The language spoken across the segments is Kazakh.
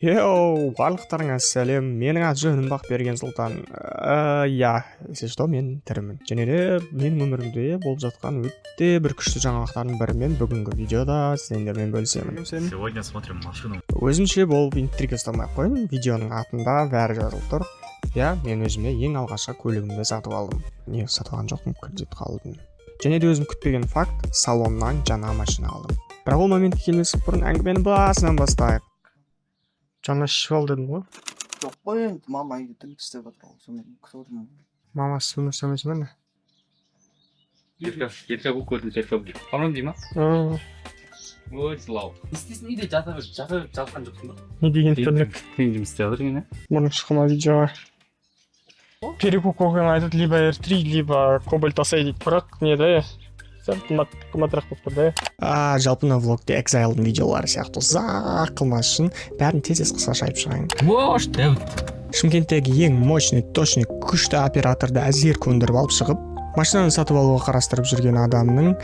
Йоу, барлықтарыңа сәлем. Менің аты жөнім Бақберген Сұлтан. Мен тірімін. Және де менің өмірімде болып жатқан өте бір күшті жаңалықтардың бірімен бүгінгі видеода сендермен бөлісемін. Сегодня смотрим машину. Өзімше болып интрига ұстамай ақ қояйын. Видеоның атында бәрі жазылып тұр. Мен өзіме ең алғашқы көлігімді сатып алдым. Не сатып алған жоқпын, кредит қалдым. Және де өзім күтпеген факт, салоннан жаңа машина алдым. Бірақ ол моментке келмес бұрын әңгімені басынан бастайық. Жаңа ішіп ал дедім ғой. Жоқ қой енді мама үйде тірлік істеп жатыр ғой, сонымен күтіп отырмын. Мамасы өмір сүрмесе ме? Ерка көкөрді, ерка бұл. Қамрам дей ма? Ой, сылау. Істесін үйде жатқан жоқсың ба? Не деген тірлік? Мен жұмыс істеп жатыр мені. Бұрын шықыма видеоға. Перекуп оқиғаны айтады, либо R3, либо Кобальт асай дейді. Бірақ не да, қыматырақ болып тұр да. Жалпы мына влогте Exile-дың видеолары сияқты ұзақ қылмас үшін бәрін тез қысқаша айтып шығайын. Вош, Дэвид. Шымкенттегі ең мощный, точный, күшті операторды әзер көндіріп алып шығып, машинаны сатып алуға қарастырып жүрген адамның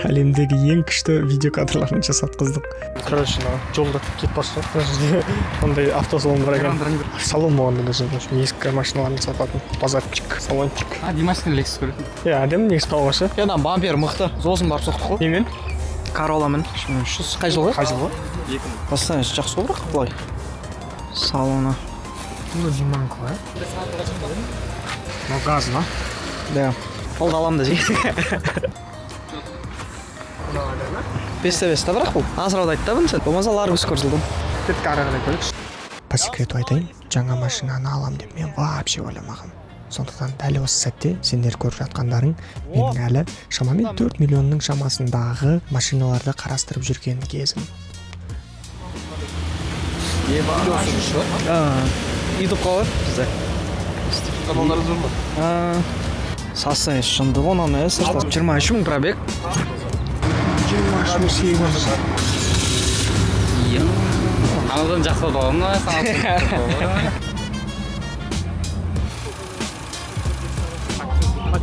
әлемдегі ең күшті видеокадрларын жасатқыздық. Короче, жолда кетіп бара жатыр. Ондай автосалон бар екен. Салон болғанда даже ескі машиналарды сататын базарчик, салончик. Димаштың Lexus көретін. Әдемі негізі қалғашы. Ядан бампер мықты. Зосын барып соқтық қой. Немен? Кароламын. Қай жылғы? Қай жылғы? Бастан жақсы ғой бірақ былай. Салоны. Ну, Диманко, Ну, газ, ма? Да. Ол да аламын да жей. 5-5 та бірақ бұл. Асырауды айтты да бұны сен. Болмаса Ларгус көрсілдім. Тіпті арағыдай көрікші. По секрету айтайын, жаңа машинаны алам деп мен вообще ойламағам. Сондықтан дәл осы сәтте сендер көріп жатқандарың менің әлі шамамен 4 миллионның шамасындағы машиналарды қарастырып жүрген кезім. Үйді қалыр бізде. Каналдары зор ма? Сасы шынды онан өз. 23 мың пробег. 23 мың сегіз. Анадан жақсы оламын ма?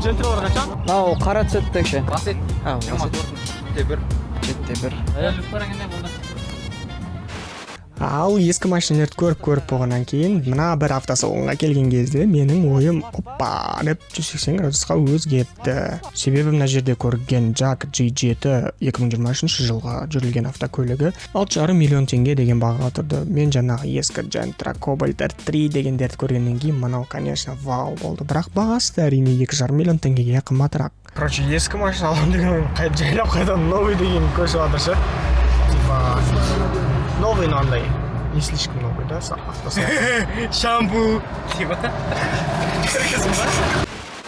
Джентралар қашан? Ол қара цветтегі ше. Басет. Жетте бір. Ал ескі машиналарды көріп болғаннан кейін мына бір автосалонға келген кезде менің ойым оппа деп 180 градусқа өзгерді. Себебі мына жерде көрген JAC G7 2023 жылға жүрілген автокөлігі 6,5 миллион теңге деген бағаға тұрды. Мен жаңағы ескі Gentra Cobalt R3 дегендерді көргеннен кейін мынау, конечно, вау болды. Бірақ бағасы әрине 2,5 миллион теңгеге қымбатырақ. Короче, ескі машина аламын деген жайлап қайдан новый деген көшіп жатыр ше. Новый нандай. Не слишком новый, да, автосалон? Шампу.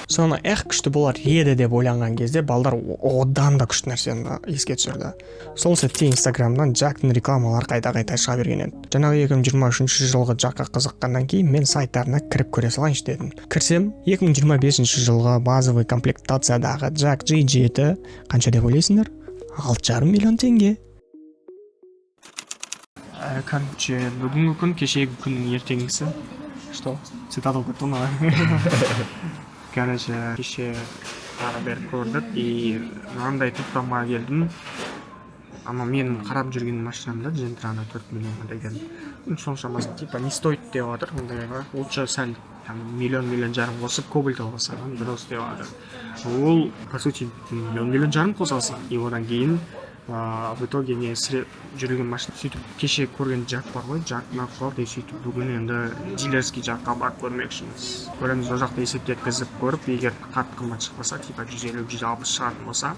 Соны күшті болар еді деп ойланған кезде балдар одан да күшті нәрсені еске түсірді. Сол сәтте Инстаграмнан JAC-тың рекламалары қайта шыға берген еді. Жаңағы 2023 жылғы JAC-қа қызыққаннан кейін мен сайттарына кіріп көре салайыншы дедім. Кірсем, 2025 жылғы базовый комплектациядағы JAC G7 қанша деп ойлайсыңдар? 6,5 миллион теңге. Короче, бүгінгі күн кешегі күннің ертеңгісі. Что? Цитата оқып кеттім ғой. Короче, кеше бері көрдік и мынандай тоқтамға келдім. Ама менің қарап жүрген машинамда Gentra'ны 4 миллионға деген. Соншамасы типа не стоит деп жатыр. Лучше сәл миллион жарым қосып Кобальт алса дұрыс деп жатыр. Ол по сути миллион жарым қосасың. И одан кейін в итоге не жүрген машина сөйтіп кеше көрген JAC бар ғой, JAC нақылар деп сөйтіп бүгін енді дилерский JAC-қа барып көрмекшіміз. Көреміз о жақта есепті еткізіп көріп, егер қатты қымбат шықпаса, типа 150-160 шығатын болса,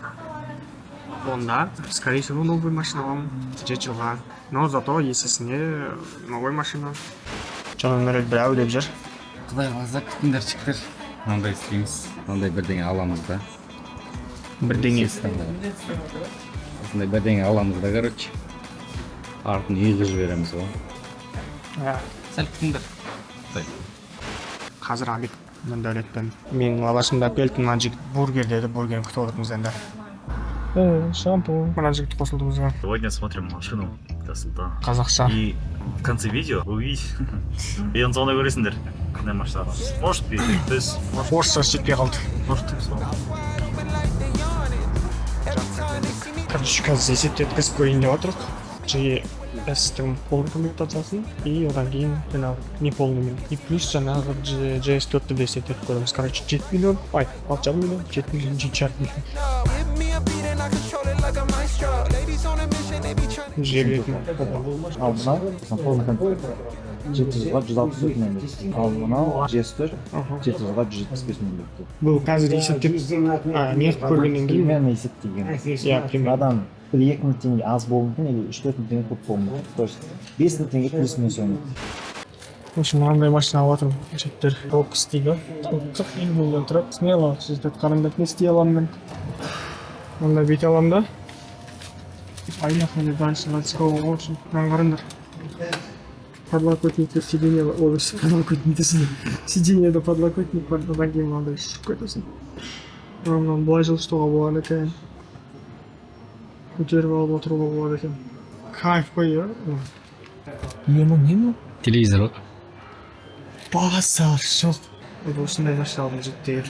онда, скорее всего, новый машина аламын, жетілға. Но зато есесіне новый машина. Жаңа нөлет бір әу деп жүр. Құдай қаласа күтіңдер шықтыр. Мынандай істейміз, мынандай бірдеңе аламыз да. Бірдеңе. Осындай бірдеңе аламыз да, короче. Артын үйгі жібереміз ғой. Сәл күтіңдер. Қазір Абит Дәулетпен менің лавашымда келтін мына жігіт бургер деді, бургерін күтіп отырмыз енді. Шампу. Мына жігіт қосылды бізге. Сегодня смотрим машину. Қазақша. И в конце видео вы увидите. И он соны көресіңдер. Қандай машина. Может быть, біз... Орысша жетпей қалды. Может, Короче, қазір есепті еткізіп көрейін деп отырық. S-тің полный комплектациясын и одан кейін жаңағы не полныймен и плюс жаңағы JS4-ті де есептеп көреміз. Короче, 7 миллион, 6,5 миллион, 7 миллион, 7,5 миллион. Жергілікті. Ал мынау полный 700-ға 164 миллион. Ал мынау JS4 700-ға 175 миллион. Бұл қазір есептеп неғып көргеннен кейін Примерно есептеген. иә, примерно. Адам 2 мың теңге аз болуы мүмкін, или 3-4 мың теңге көп болуы мүмкін. То есть 5 мың теңге плюс-минус ойнайды. В общем, мынандай машина алып жатырмын. Жеттер Focus дейді. 40 миллион тұрады. Смело сіздер қараңдар, не істей аламын мен. Мындай бүйте аламын да. Поехали дальше, let's go. В общем, қараңдар. Подлокотник, сиденье, ой, подлокотник, сиденье да подлокотник, одан кейін мынандай шықып кетесің. Мынаны былай жылжытуға болады екен. Көтеріп алып отыруға болады екен. Кайф қой, иә? Не? телевизор ғой. Басар, жоқ. Осындай машина алдым жеттер.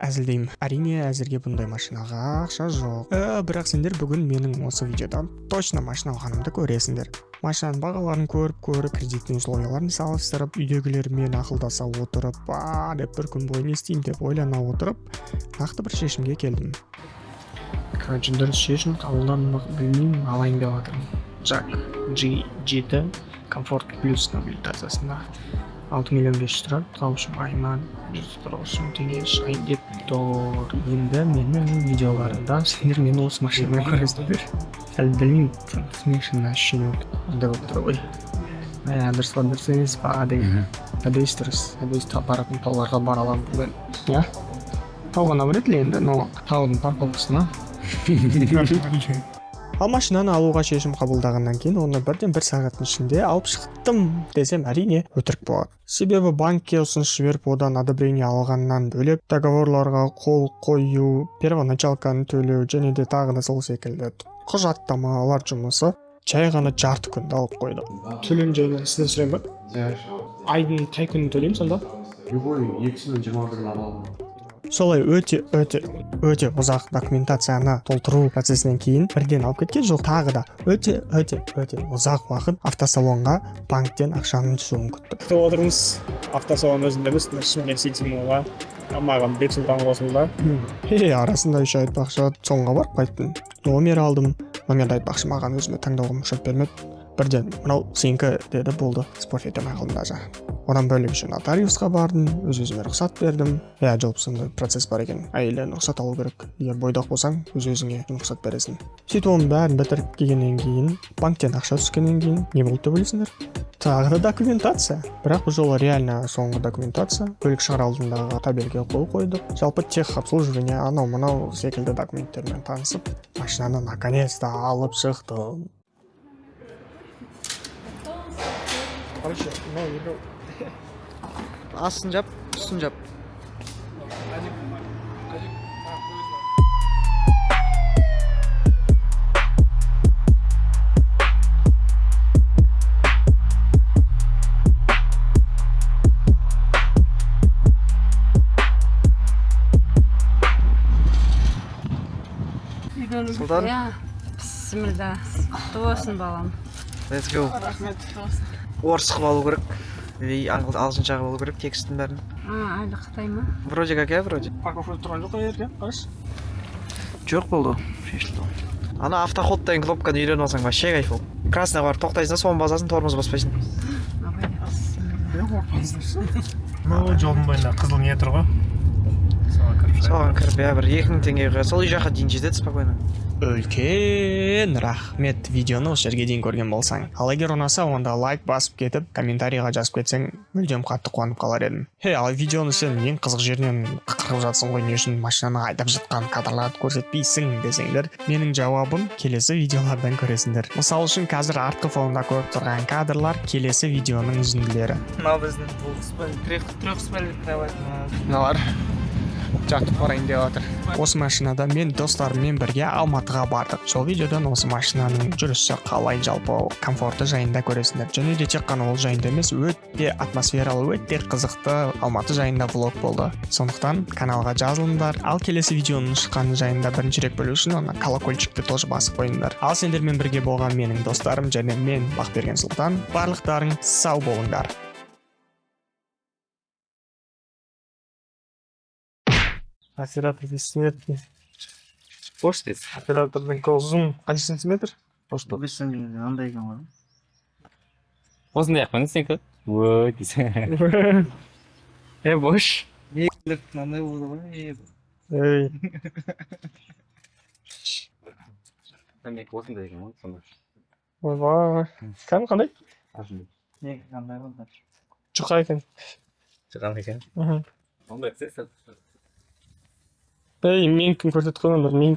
Әзілдеймін. Әрине, әзірге бұндай машинаға ақша жоқ. Бірақ сендер бүгін менің осы видеодан точно машина алғанымды көресіңдер. Машинаның бағаларын көріп, кредиттің условияларын салыстырып, үйдегілермен ақылдаса отырып, деп бір күн бойы не істеймін деп ойлана отырып, нақты бір шешімге келдім. Короче, дұрыс шешім қабылдадым, білмеймін, алайын деп жатырмын. Jack G7 комфорт плюс комплектациясында 6 миллион 500 тұрады. В общем, айына 130 мың теңге шығайын деп тұр. Енді менің видеоларымда сендер мені осы машинамен көресіңдер. Әлі білмеймін, смешанное ощущение деп отыр ғой. Дұрыс па, дұрыс емес па деген. Әдейіс дұрыс, әдейіс баратын тауларға бара аламын бүгін. Иә? Тауға набірет енді, но таудың парковкасына. Ал машинаны алуға шешім қабылдағаннан кейін оны бірден 1 сағаттың ішінде алып шықтым десем әрине өтірік болады. Себебі банкке ұсыныс жіберіп одан одобрение алғаннан бөлек договорларға қол қою, первоначалканы төлеу және де тағы да сол секілді құжаттамалар жұмысы жай ғана жарты күнді алып қойды. Төлем жайлы сізден сұрайын ба? Айдың қай күнін төлеймін сонда? Любой 221 аламын. Солай өте ұзақ документацияны толтыру процесінен кейін бірден алып кеткен жоқ, тағы да өте ұзақ уақыт автосалонға банктен ақшаның түсуін күттік. Күтіп отырмыз. Автосалон өзінде біз Шымкент Сити-молға маған Бексұлтан қосылды. Арасында үш айтпақшы соңға барып қайттым. Номер алдым. Номерді айтпақшы маған өзіме таңдауға мүмкіндік бермеді. Бірден мынау сенікі деді, болды. Спорт ете алмай қалдым даже. Одан бөлек үшін нотариусқа бардым, өз-өзіме рұқсат бердім. Жолпысында процесс бар екен. Әйелден рұқсат алу керек. Егер бойдақ болсаң, өз-өзіңе рұқсат бересің. Сөйтіп оның бәрін бітіріп келгеннен кейін, банктен ақша түскеннен кейін не болды деп ойлайсыңдар? Тағы да документация. Бірақ бұл жолы реально соңғы документация. Көлік шығар алдындағы табельге қол қойдық. Жалпы техобслуживание анау-мынау секілді документтермен танысып, машинаны наконец-то алып шықтым. Короче, Астын жап, үстін жап. Сұлтан? Бісмілда. Құтты болсын балам. Let's go. Орыс қып алу керек. Ағылшынша қып алу керек текстің бәрін. Әлі Қытай ма? Вроде как, вроде. Парковкада тұрған жоқ ерге, қараш. Жоқ болды, шешілді. Ана автоходтайын кнопканы үйреніп алсаң вообще кайф ол. Красный барып тоқтайсың да, соны басасың, тормоз баспайсың. Жолдың бойында қызыл не тұр ғой? Соған кіріп, бір 2000 теңге сол үй жаққа дейін жетеді спокойно. Үлкен рахмет видеоны осы жерге дейін көрген болсаң. Ал егер ұнаса, онда лайк басып кетіп, комментарийға жазып кетсең, мүлдем қатты қуанып қалар едім. Ал видеоны сен ең қызық жерінен қырқып жатсың ғой, не үшін машинаны айдап жатқан кадрларды көрсетпейсің десеңдер, менің жауабым келесі видеолардан көресіңдер. Мысал үшін қазір артқы фонда көріп тұрған кадрлар келесі видеоның үзінділері. Мынау біздің трехспальный кровать. Мыналар жатып барайын деп жатыр. Осы машинада мен достарыммен бірге Алматыға бардық. Сол видеодан осы машинаның жүрісі қалай, жалпы комфорты жайында көресіңдер. Және де тек қана ол жайында емес, өте атмосфералы, өте қызықты Алматы жайында влог болды. Сондықтан каналға жазылыңдар. Ал келесі видеоның шыққаны жайында бірінші рет білу үшін ана колокольчикті тоже басып қойыңдар. Ал сендермен бірге болған менің достарым және мен Бақберген Сұлтан, барлықтарың сау болыңдар. Оператор сантиметр. Boş des. Оператордың ұзын қанша сантиметр? Boştu. Biz sen андай ekan var. Osunda yapmanı sen. Vay güzel. Boş. Mандай болды ғой. Ей, Demek osunda ekan ғой сонда. ойбай. Кәдімгі қандай? Не қандай болды? Жұқа екен. Çıkan ekan. Onday ses. Ей, мен кім көрсетіп қойғандар, мен